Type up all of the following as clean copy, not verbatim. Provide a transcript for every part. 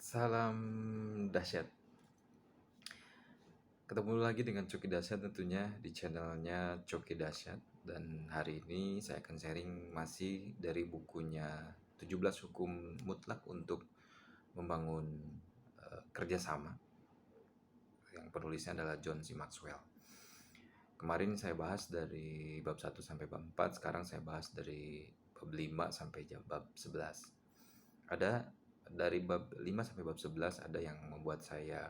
Salam dahsyat. Ketemu lagi dengan Coki Dahsyat tentunya di channelnya Coki Dahsyat. Dan hari ini saya akan sharing masih dari bukunya 17 Hukum Mutlak untuk Membangun Kerjasama. Yang penulisnya adalah John C. Maxwell. Kemarin saya bahas dari bab 1 sampai bab 4, sekarang saya bahas dari bab 5 sampai bab 11. Ada dari bab 5 sampai bab 11 ada yang membuat saya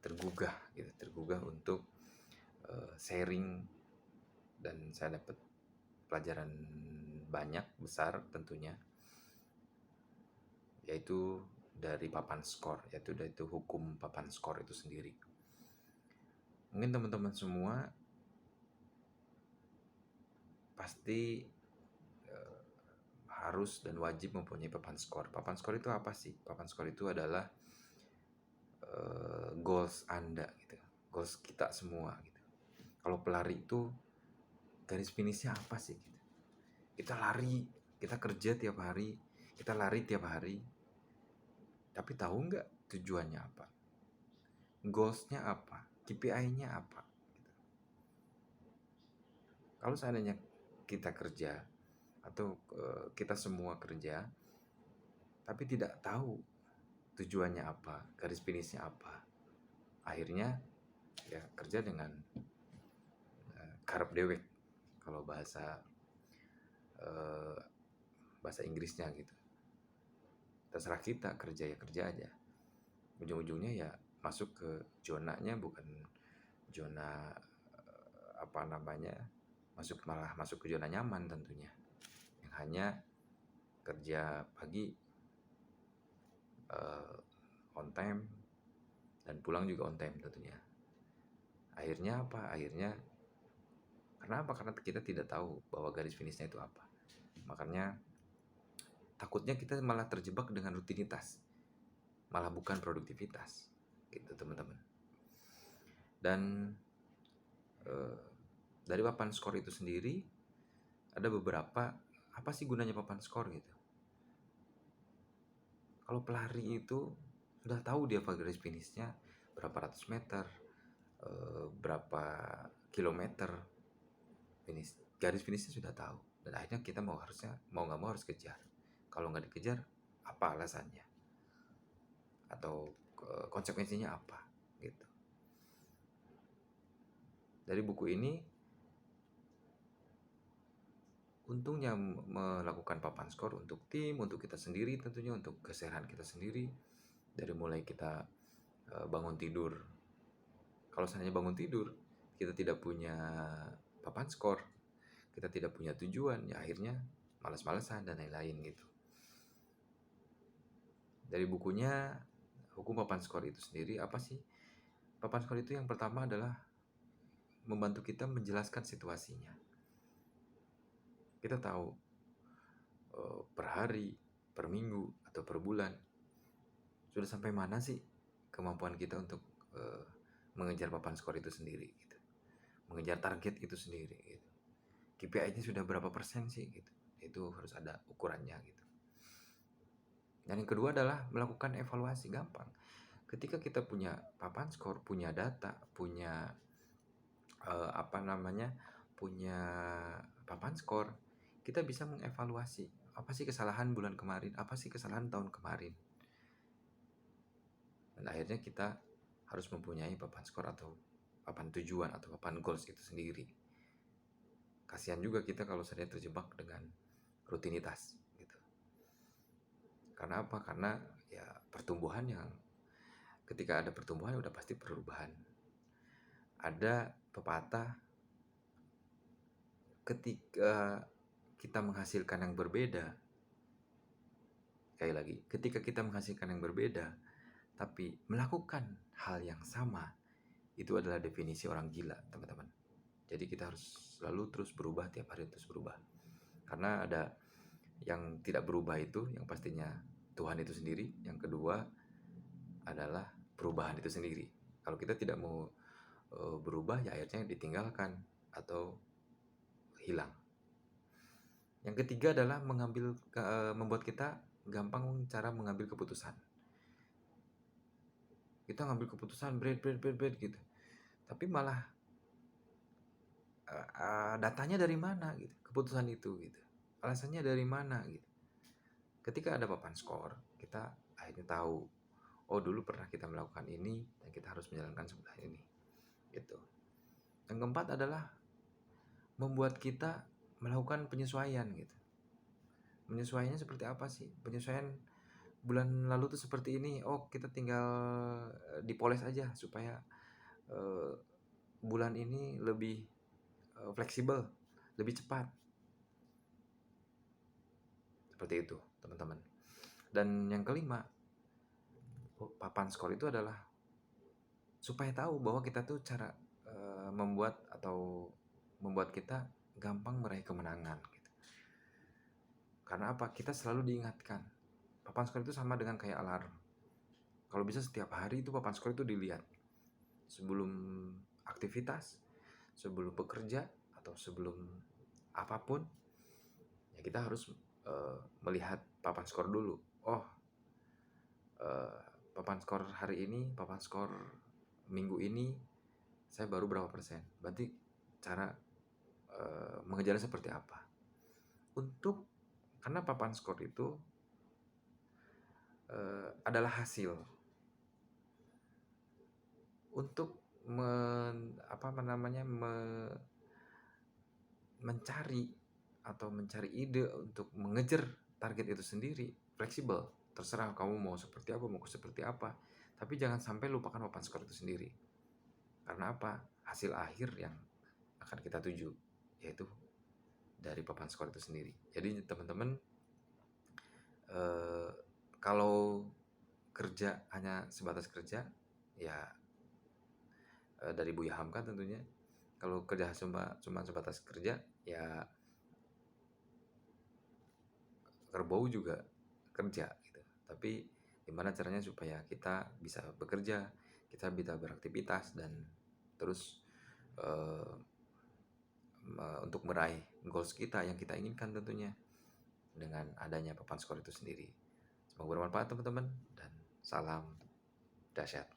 tergugah untuk sharing, dan saya dapat pelajaran banyak besar tentunya, yaitu dari papan skor, yaitu hukum papan skor itu sendiri. Mungkin teman-teman semua pasti harus dan wajib mempunyai papan skor. Papan skor itu apa sih? Papan skor itu adalah goals Anda gitu, goals kita semua gitu. Kalau pelari itu garis finishnya apa sih gitu? Kita lari, kita kerja tiap hari, kita lari tiap hari, tapi tahu nggak tujuannya apa, goalsnya apa, KPI-nya apa gitu. Kalau seandainya kita kerja atau kita semua kerja tapi tidak tahu tujuannya apa, garis finishnya apa, akhirnya ya kerja dengan karep dewek kalau bahasa Inggrisnya gitu. Terserah kita, kerja ya kerja aja, ujung-ujungnya ya masuk ke zonanya, bukan zona malah masuk ke zona nyaman tentunya, yang hanya kerja pagi on time dan pulang juga on time tentunya. Akhirnya apa? Karena kita tidak tahu bahwa garis finishnya itu apa. Makanya takutnya kita malah terjebak dengan rutinitas, malah bukan produktivitas gitu teman-teman. Dan dari papan skor itu sendiri ada beberapa, apa sih gunanya papan skor gitu. Kalau pelari itu sudah tahu dia garis finishnya berapa ratus meter, berapa kilometer finish, garis finishnya sudah tahu, dan akhirnya kita mau nggak mau harus kejar. Kalau nggak dikejar, apa alasannya atau konsekuensinya apa gitu. Dari buku ini untungnya melakukan papan skor untuk tim, untuk kita sendiri tentunya, untuk kesehatan kita sendiri. Dari mulai kita bangun tidur, kalau seandainya bangun tidur kita tidak punya papan skor, kita tidak punya tujuan, ya akhirnya malas-malasan dan lain-lain gitu. Dari bukunya Hukum Papan Skor itu sendiri, apa sih papan skor itu? Yang pertama adalah membantu kita menjelaskan situasinya. Kita tahu per hari, per minggu, atau per bulan sudah sampai mana sih kemampuan kita untuk mengejar papan skor itu sendiri gitu, mengejar target itu sendiri gitu. KPI-nya sudah berapa persen sih gitu. Itu harus ada ukurannya gitu. Dan yang kedua adalah melakukan evaluasi. Gampang. Ketika kita punya papan skor, punya data, punya punya papan skor, kita bisa mengevaluasi apa sih kesalahan bulan kemarin, apa sih kesalahan tahun kemarin. Dan akhirnya kita harus mempunyai papan skor atau papan tujuan atau papan goals itu sendiri. Kasihan juga kita kalau saya terjebak dengan rutinitas gitu. Karena apa? Karena ya pertumbuhan, yang ketika ada pertumbuhan udah pasti perubahan. Ada pepatah, ketika kita menghasilkan yang berbeda, sekali lagi, ketika kita menghasilkan yang berbeda tapi melakukan hal yang sama, itu adalah definisi orang gila teman-teman. Jadi kita harus selalu terus berubah, tiap hari terus berubah. Karena ada yang tidak berubah itu, yang pastinya Tuhan itu sendiri. Yang kedua adalah perubahan itu sendiri. Kalau kita tidak mau berubah, ya akhirnya ditinggalkan atau hilang. Yang ketiga adalah membuat kita gampang cara mengambil keputusan. Kita ngambil keputusan gitu. Tapi malah datanya dari mana gitu, keputusan itu gitu. Alasannya dari mana gitu. Ketika ada papan skor, kita akhirnya tahu, oh dulu pernah kita melakukan ini dan kita harus menjalankan sebelah ini gitu. Yang keempat adalah membuat kita melakukan penyesuaian gitu. Penyesuaiannya seperti apa sih? Penyesuaian bulan lalu tuh seperti ini, oh kita tinggal dipoles aja supaya bulan ini lebih fleksibel, lebih cepat. Seperti itu, teman-teman. Dan yang kelima, papan skor itu adalah supaya tahu bahwa kita tuh cara membuat kita gampang meraih kemenangan gitu. Karena apa? Kita selalu diingatkan. Papan skor itu sama dengan kayak alarm. Kalau bisa setiap hari itu papan skor itu dilihat. Sebelum aktivitas, sebelum bekerja, atau sebelum apapun, ya kita harus melihat papan skor dulu. Oh, papan skor hari ini, papan skor minggu ini, saya baru berapa persen. Berarti cara mengejarnya seperti apa. Karena papan skor itu adalah hasil untuk mencari ide untuk mengejar target itu sendiri. Fleksibel, terserah kamu mau seperti apa, tapi jangan sampai lupakan papan skor itu sendiri. Karena apa? Hasil akhir yang akan kita tuju, yaitu dari papan skor itu sendiri. Jadi teman-teman, kalau kerja hanya sebatas kerja, ya dari Buya Hamka tentunya. Kalau kerja cuma sebatas kerja, ya kerbau juga kerja gitu. Tapi gimana caranya supaya kita bisa bekerja, kita bisa beraktivitas, dan terus untuk meraih goals kita yang kita inginkan tentunya dengan adanya papan skor itu sendiri. Semoga bermanfaat teman-teman, dan salam dahsyat.